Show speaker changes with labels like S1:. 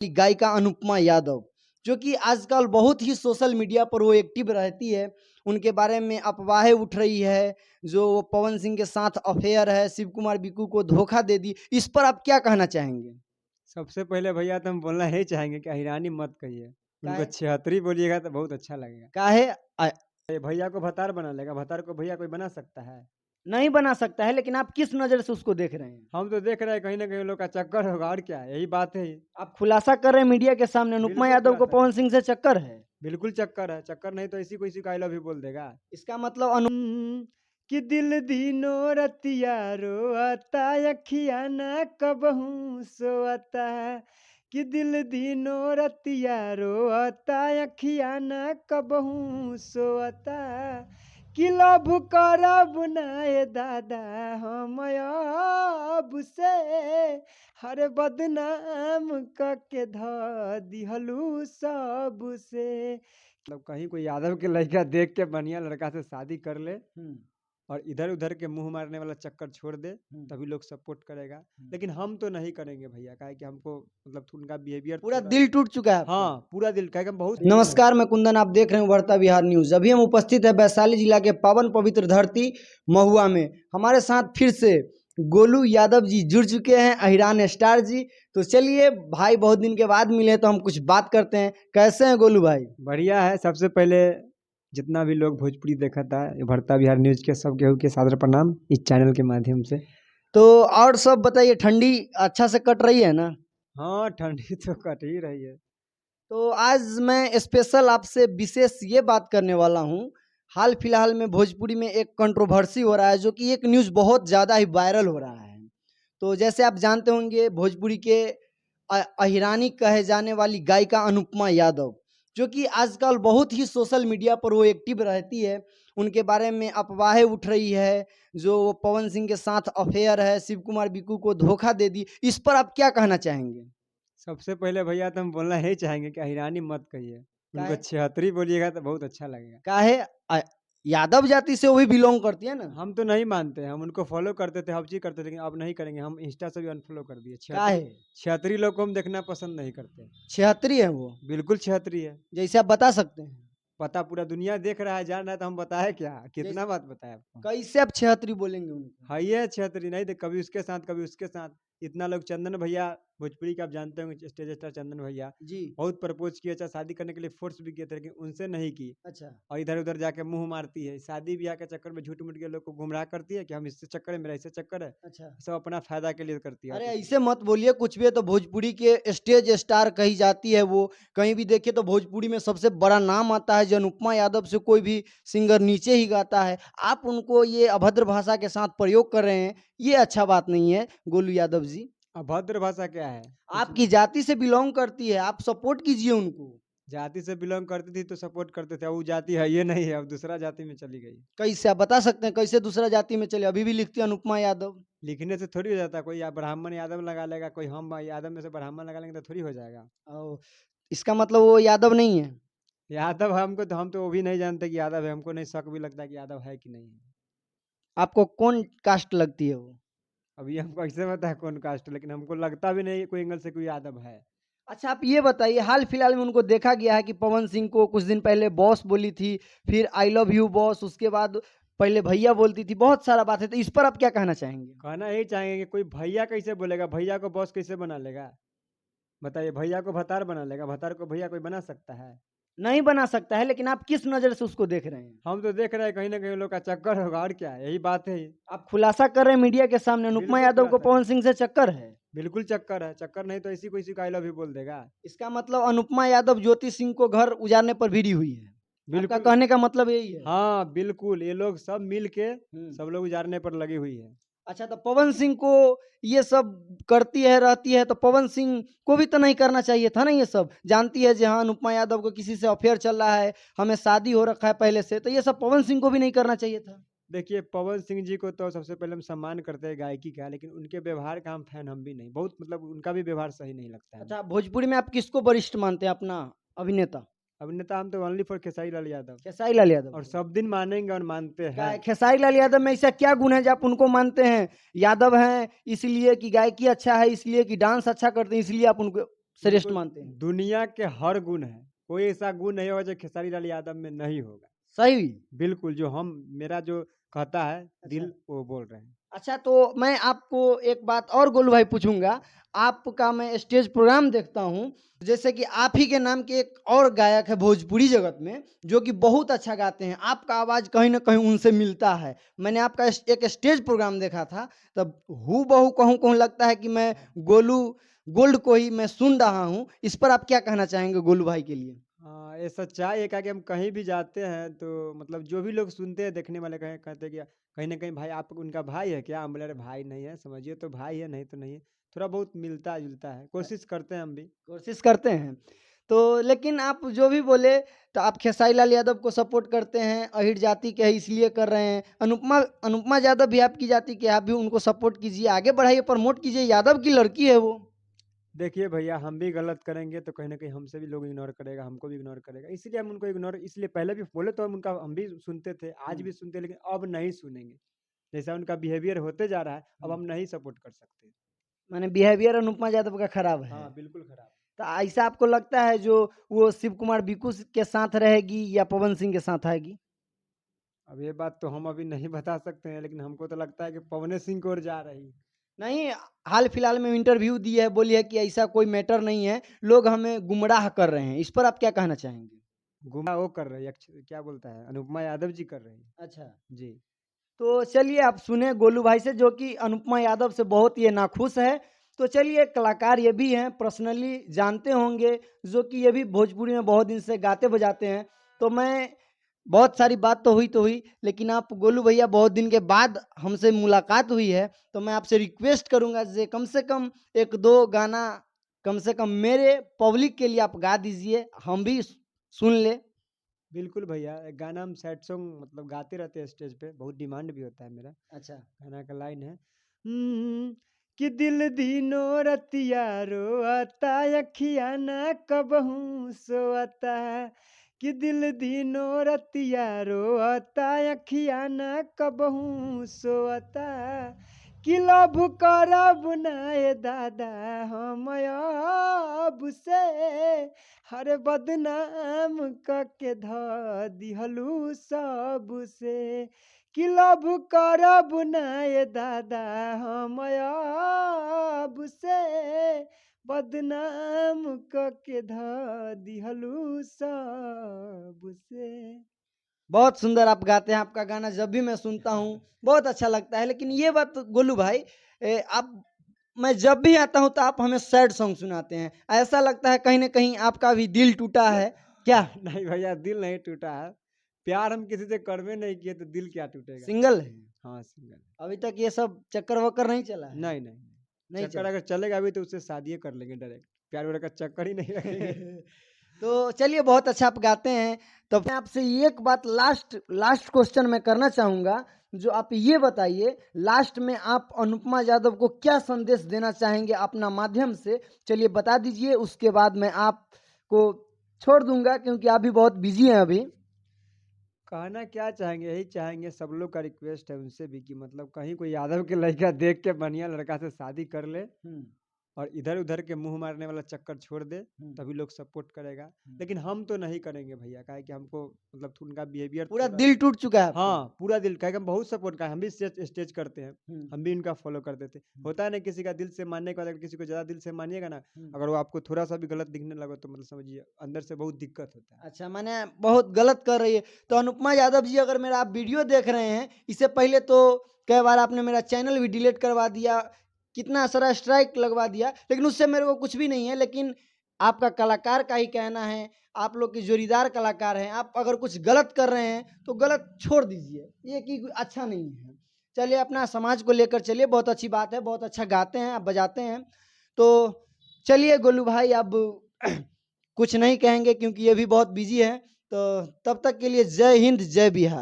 S1: गायिका अनुपमा यादव, जो कि आजकल बहुत ही सोशल मीडिया पर वो एक्टिव रहती है। उनके बारे में अफवाहें उठ रही है, जो वो पवन सिंह के साथ अफेयर है, शिव कुमार बिक्कू को धोखा दे दी। इस पर आप क्या कहना चाहेंगे?
S2: सबसे पहले भैया तो हम बोलना यही चाहेंगे कि अहिरानी मत कहिए। उनको
S1: काहे?
S2: 76 बोलिएगा तो बहुत अच्छा लगेगा।
S1: काहे?
S2: ये भैया को भतार बना लेगा, भतार को भैया कोई बना सकता है?
S1: नहीं बना सकता है, लेकिन आप किस नज़र से उसको देख रहे हैं?
S2: हम तो देख रहे हैं कहीं न कहीं लोग का चक्कर होगा और क्या है, यही बात है।
S1: आप खुलासा कर रहे हैं मीडिया के सामने, अनुपमा
S2: बिल्कुल
S1: यादव को
S2: खुलासा
S1: पवन
S2: कर
S1: सिंह से चक्कर है।
S2: बिल्कुल चक्कर है, चक्कर नहीं तो इसी को इसी को आई लव यू बोल देगा।
S1: इसका मतलब
S2: कि दिल दीनो रतिया रोअता अखिया ना कबहू सोअता, कि दिल दीनो रतिया रोअता अखिया ना कबहू सोअता, कि लभ करब नाए दादा हम अब से, हर बदनाम के ध दिहलू सब से। मतलब कहीं कोई यादव के लड़का देख के बढ़िया लड़का से शादी कर ले और इधर उधर के मुंह मारने वाला चक्कर छोड़ दे, तभी लोग सपोर्ट करेगा। लेकिन हम तो नहीं करेंगे भैया, काहे कि हमको मतलब उनका बिहेवियर
S1: पूरा दिल टूट चुका है आपका।
S2: हाँ पूरा दिल, काहे कि हम बहुत
S1: नमस्कार, मैं कुंदन, आप देख रहे हैं उभरता बिहार न्यूज। अभी हम उपस्थित है वैशाली जिला के पावन पवित्र धरती महुआ में। हमारे साथ फिर से गोलू यादव जी जुड़ चुके हैं, अहिरान स्टार जी। तो चलिए भाई, बहुत दिन के बाद मिले तो हम कुछ बात करते हैं। कैसे हैं गोलू भाई?
S2: बढ़िया है। सबसे पहले जितना भी लोग भोजपुरी देखा था उभरता बिहार न्यूज के सब केहू के सादर प्रणाम इस चैनल के माध्यम से।
S1: तो और सब बताइए, ठंडी अच्छा से कट रही है ना?
S2: हाँ ठंडी तो कट ही रही है।
S1: तो आज मैं स्पेशल आपसे विशेष ये बात करने वाला हूँ। हाल फिलहाल में भोजपुरी में एक कंट्रोवर्सी हो रहा है, जो कि एक न्यूज़ बहुत ज़्यादा ही वायरल हो रहा है। तो जैसे आप जानते होंगे, भोजपुरी के अहिरानी कहे जाने वाली गायिका अनुपमा यादव, जो कि आजकल बहुत ही सोशल मीडिया पर वो एक्टिव रहती है। उनके बारे में अफवाहें उठ रही है, जो वो पवन सिंह के साथ अफेयर है, शिव कुमार बिक्कू को धोखा दे दी। इस पर आप क्या कहना चाहेंगे?
S2: सबसे पहले भैया तो हम बोलना यही चाहेंगे कि अहिरानी मत कहिए। उनको
S1: काहे?
S2: 76 बोलिएगा तो बहुत अच्छा लगेगा।
S1: काहे? यादव जाति से वो भी बिलोंग करती है ना?
S2: हम तो नहीं मानते हैं, हम उनको फॉलो करते थे, हर चीज करते थे, लेकिन अब नहीं करेंगे। हम इंस्टा से भी अनफॉलो कर दिए।
S1: काहे?
S2: 76 लोग को हम देखना पसंद नहीं करते।
S1: 76 है वो?
S2: बिल्कुल 76 है।
S1: जैसे आप बता सकते हैं?
S2: पता पूरा दुनिया देख रहा है, जान रहा है, तो हम बताए क्या, कितना
S1: जैसे
S2: बात बताए आपको।
S1: कैसे आप 76 बोलेंगे उनको?
S2: है ये 76 नहीं, तो कभी उसके साथ कभी उसके साथ। इतना लोग, चंदन भैया भोजपुरी का आप जानते होंगे, स्टेज स्टार चंदन भैया
S1: जी।
S2: बहुत प्रपोज किया, चाहे शादी करने के लिए फोर्स भी किए थे, लेकिन उनसे नहीं की।
S1: अच्छा।
S2: और इधर उधर जाके मुंह मारती है, शादी ब्याह के चक्कर में झूठ मूठ के लोग को गुमराह करती है कि हम इससे चक्कर है, मेरा इससे चक्कर है।
S1: अच्छा।
S2: सब अपना फायदा के लिए करती है।
S1: अरे ऐसे मत बोलिए, कुछ भी है तो भोजपुरी के स्टेज स्टार कही जाती है वो। कहीं भी देखिए तो भोजपुरी में सबसे बड़ा नाम आता है, जो अनुपमा यादव से कोई भी सिंगर नीचे ही गाता है। आप उनको ये अभद्र भाषा के साथ प्रयोग कर रहे हैं, ये अच्छा बात नहीं है गोलू यादव जी।
S2: अभद्र भाषा क्या है?
S1: आपकी जाति से बिलोंग करती है, आप सपोर्ट कीजिए उनको।
S2: जाति से बिलोंग करती थी तो सपोर्ट करते थे, अब वो जाति है ये नहीं है, अब दूसरा जाति में चली गई।
S1: कैसे आप बता सकते हैं, कैसे दूसरा जाति में चले? अभी भी लिखती है अनुपमा यादव।
S2: लिखने से थोड़ी हो जाता है, कोई या ब्राह्मण यादव लगा लेगा, कोई हम यादव में से ब्राह्मण लगा लेंगे तो थोड़ी हो जाएगा।
S1: और इसका मतलब वो यादव नहीं है?
S2: यादव हमको तो, हम तो वो भी नहीं जानते कि यादव है, हमको नहीं शक भी लगता है कि यादव है कि नहीं है।
S1: आपको कौन कास्ट लगती है वो?
S2: अभी हमको ऐसे पता है कौन कास्ट है, लेकिन हमको लगता भी नहीं कोई एंगल से कोई यादव है।
S1: अच्छा, आप ये बताइए, हाल फिलहाल में उनको देखा गया है कि पवन सिंह को कुछ दिन पहले बॉस बोली थी, फिर आई लव यू बॉस, उसके बाद पहले भैया बोलती थी, बहुत सारा बात है। तो इस पर आप क्या कहना चाहेंगे?
S2: कहना यही चाहेंगे कि कोई भैया कैसे बोलेगा, भैया को बॉस कैसे बना लेगा? बताइए, भैया को भतार बना लेगा, भतार को भैया कोई बना सकता है?
S1: नहीं बना सकता है, लेकिन आप किस नज़र से उसको देख रहे हैं?
S2: हम तो देख रहे हैं कहीं ना कहीं लोग का चक्कर होगा और क्या है, यही बात है।
S1: आप खुलासा कर रहे हैं मीडिया के सामने, अनुपमा
S2: बिल्कुल
S1: यादव को
S2: खुलासा
S1: पवन सिंह से चक्कर है।
S2: बिल्कुल चक्कर है, चक्कर नहीं तो इसी को आई लव यू बोल देगा।
S1: इसका मतलब अनुपमा यादव ज्योति सिंह को घर उजाड़ने पर भिड़ी हुई है। आपका
S2: बिल्कुल।
S1: कहने का मतलब यही है?
S2: हाँ बिल्कुल, ये लोग सब मिल के
S1: हम्म।
S2: सब लोग उजारने पर लगी हुई है।
S1: अच्छा, तो पवन सिंह को ये सब करती है रहती है, तो पवन सिंह को भी तो नहीं करना चाहिए था ना ये सब? जानती है जी, हाँ अनुपमा यादव को किसी से अफेयर चल रहा है, हमें शादी हो रखा है पहले से, तो ये सब पवन सिंह को भी नहीं करना चाहिए था?
S2: देखिए, पवन सिंह जी को तो सबसे पहले हम सम्मान करते हैं गायकी का, लेकिन उनके व्यवहार का हम फैन हम भी नहीं, बहुत मतलब उनका भी व्यवहार सही नहीं लगता है।
S1: अच्छा, भोजपुरी में आप किसको वरिष्ठ मानते हैं अपना अभिनेता?
S2: अभिनेता हम तो ओनली फॉर खेसारी लाल यादव,
S1: खेसारी लाल यादव
S2: और
S1: को।
S2: सब दिन मानेंगे और मानते
S1: क्या
S2: हैं।
S1: है, खेसारी लाल यादव में ऐसा क्या गुण है जो आप उनको मानते हैं? यादव हैं इसलिए कि गायकी अच्छा है, इसलिए कि डांस अच्छा करते हैं इसलिए आप उनको श्रेष्ठ
S2: बिल्कुल,
S1: मानते हैं?
S2: दुनिया के हर गुण है, कोई ऐसा गुण नहीं होगा जो खेसारी लाल यादव में नहीं होगा।
S1: सही?
S2: बिल्कुल, जो मेरा जो कहता है
S1: अच्छा।
S2: दिल वो बोल रहे हैं।
S1: अच्छा, तो मैं आपको एक बात और गोलू भाई पूछूँगा। आपका मैं स्टेज प्रोग्राम देखता हूँ, जैसे कि आप ही के नाम के एक और गायक है भोजपुरी जगत में, जो कि बहुत अच्छा गाते हैं। आपका आवाज़ कहीं न कहीं उनसे मिलता है। मैंने आपका एक स्टेज प्रोग्राम देखा था, तब हूबहू कहूँ-कहूँ लगता है कि मैं गोलू गोल्ड को ही मैं सुन रहा हूँ। इस पर आप क्या कहना चाहेंगे गोलू भाई के लिए?
S2: हाँ, ये सच्चाई है, क्या कि हम कहीं भी जाते हैं तो मतलब जो भी लोग सुनते हैं, देखने वाले कहते हैं कि कहीं न कहीं भाई आप उनका भाई है क्या? हम बोले अरे भाई नहीं है, समझिए तो भाई है, नहीं तो नहीं है। थोड़ा बहुत मिलता-जुलता है, कोशिश करते हैं हम भी।
S1: कोशिश करते हैं। तो लेकिन आप जो भी बोले, तो आप खेसारी लाल यादव को सपोर्ट करते हैं, अहिर जाति के हैं इसलिए कर रहे हैं। अनुपमा अनुपमा यादव भी आपकी जाति के हैं, आप भी उनको सपोर्ट कीजिए, आगे बढ़ाइए, प्रमोट कीजिए, यादव की लड़की है वो।
S2: देखिए भैया, हम भी गलत करेंगे तो कहीं न कहीं हमसे भी लोग इग्नोर करेगा, हमको भी इग्नोर करेगा। इसीलिए हम उनको इग्नोर इसलिए पहले भी बोले तो हम भी सुनते थे, आज
S1: हुँ,
S2: भी सुनते हैं, लेकिन अब नहीं सुनेंगे। जैसा उनका बिहेवियर होते जा रहा है, अब
S1: हुँ।
S2: हम नहीं सपोर्ट कर सकते।
S1: माने बिहेवियर अनुपमा यादव का खराब है।
S2: हाँ, बिल्कुल खराब।
S1: तो ऐसा आपको लगता है जो वो शिव कुमार बिक्कू के साथ रहेगी या पवन सिंह के साथ आएगी?
S2: अब ये बात तो हम अभी नहीं बता सकते हैं, लेकिन हमको तो लगता है कि पवने सिंह की ओर जा रही है।
S1: नहीं, हाल-फिलहाल में इंटरव्यू दी है, बोली है कि ऐसा कोई मैटर नहीं है, लोग हमें गुमराह कर रहे हैं। इस पर आप क्या कहना चाहेंगे?
S2: गुमराह वो कर रही है, क्या बोलता है, अनुपमा यादव जी कर रही हैं।
S1: अच्छा।
S2: जी।
S1: तो चलिए आप सुने गोलू भाई से, जो कि अनुपमा यादव से बहुत ये नाखुश है। तो चलिए कलाकार ये भी हैं, पर्सनली जानते होंगे, जो कि ये भी भोजपुरी में बहुत दिन से गाते बजाते हैं। तो मैं बहुत सारी बात तो हुई, लेकिन आप गोलू भैया बहुत दिन के बाद हमसे मुलाकात हुई है, तो मैं आपसे रिक्वेस्ट करूँगा जे कम से कम 1-2 गाना कम से कम मेरे पब्लिक के लिए आप गा दीजिए, हम भी सुन लें।
S2: बिल्कुल भैया, एक गाना हम सैड सॉन्ग मतलब गाते रहते हैं स्टेज पे, बहुत डिमांड भी होता है मेरा।
S1: अच्छा।
S2: गाना का लाइन है कि दिल दीनो रतिया रोता अखिया ना कबहू सोता, कि दिल दीनो रतिया रोता अखिया ना कबहू सोता, कि लभ करब नाय दादा हम अब से, हर बदनाम के ध दिहलू सब से, कि लभ करब नाय दादा हम अब से, बदनाम के ध दिहलू सब से।
S1: बहुत सुंदर आप गाते हैं, आपका गाना जब भी मैं सुनता हूँ, बहुत अच्छा लगता है। लेकिन ये बात गोलू भाई, आप मैं जब भी आता हूँ तो आप हमें सैड सॉन्ग सुनाते हैं। ऐसा लगता है कहीं न कहीं आपका भी दिल टूटा है, क्या?
S2: नहीं भैया, दिल नहीं टूटा है। प्यार हम किसी से करबे नहीं किए तो दिल क्या टूटेगा।
S1: सिंगल है?
S2: हाँ, सिंगल।
S1: अभी तक ये सब चक्कर-वक्कर नहीं चला है?
S2: नहीं, नहीं, नहीं।
S1: नहीं
S2: चक्कर
S1: चला।
S2: अगर चलेगा भी तो उससे शादी कर लेंगे डायरेक्ट। प्यार-व्यार का चक्कर ही नहीं रखेंगे।
S1: तो चलिए बहुत अच्छा आप गाते हैं। तो मैं आपसे एक बात लास्ट लास्ट क्वेश्चन मैं करना चाहूँगा, जो आप ये बताइए लास्ट में आप अनुपमा यादव को क्या संदेश देना चाहेंगे अपना माध्यम से? चलिए बता दीजिए, उसके बाद मैं आपको छोड़ दूँगा क्योंकि आप भी बहुत बिज़ी हैं अभी।
S2: कहना क्या चाहेंगे, यही चाहेंगे, सब लोग का रिक्वेस्ट है उनसे भी कि मतलब कहीं कोई यादव के लड़का देख के बढ़िया लड़का से शादी कर ले
S1: हुँ,
S2: और इधर-उधर के मुँह मारने वाला चक्कर छोड़ दे,
S1: हुँ,
S2: तभी लोग सपोर्ट करेगा।
S1: हुँ।
S2: लेकिन हम तो नहीं करेंगे भैया, काहे कि हमको मतलब उनका बिहेवियर
S1: पूरा
S2: थोड़ा
S1: दिल टूट चुका है आपका।
S2: हाँ, पूरा दिल काहे कि हम बहुत सपोर्ट का हम भी स्टेज स्टेज करते हैं।
S1: हुँ,
S2: हम भी इनका फ़ॉलो करते थे।
S1: हुँ,
S2: होता है ना किसी का दिल से मानने के बाद अगर किसी को ज़्यादा दिल से मानिएगा ना,
S1: हुँ।
S2: अगर वो आपको थोड़ा-सा भी गलत दिखने लगा तो मतलब समझिए अंदर से बहुत दिक्कत होता है।
S1: अच्छा, माने बहुत गलत कर रही है। तो अनुपमा यादव जी, अगर मेरा आप वीडियो देख रहे हैं, इससे पहले तो कई बार आपने मेरा चैनल भी डिलीट करवा दिया, कितना सारा स्ट्राइक लगवा दिया, लेकिन उससे मेरे को कुछ भी नहीं है। लेकिन आपका कलाकार का ही कहना है, आप लोग के जोड़ीदार कलाकार हैं, आप अगर कुछ गलत कर रहे हैं, तो गलत छोड़ दीजिए, ये कि अच्छा नहीं है। चलिए अपना समाज को लेकर चलिए, बहुत अच्छी बात है, बहुत अच्छा गाते हैं, आप बजाते हैं। तो चलिए गोलू भाई, अब कुछ नहीं कहेंगे क्योंकि ये भी बहुत बिजी है। तो तब तक के लिए जय हिंद, जय बिहार।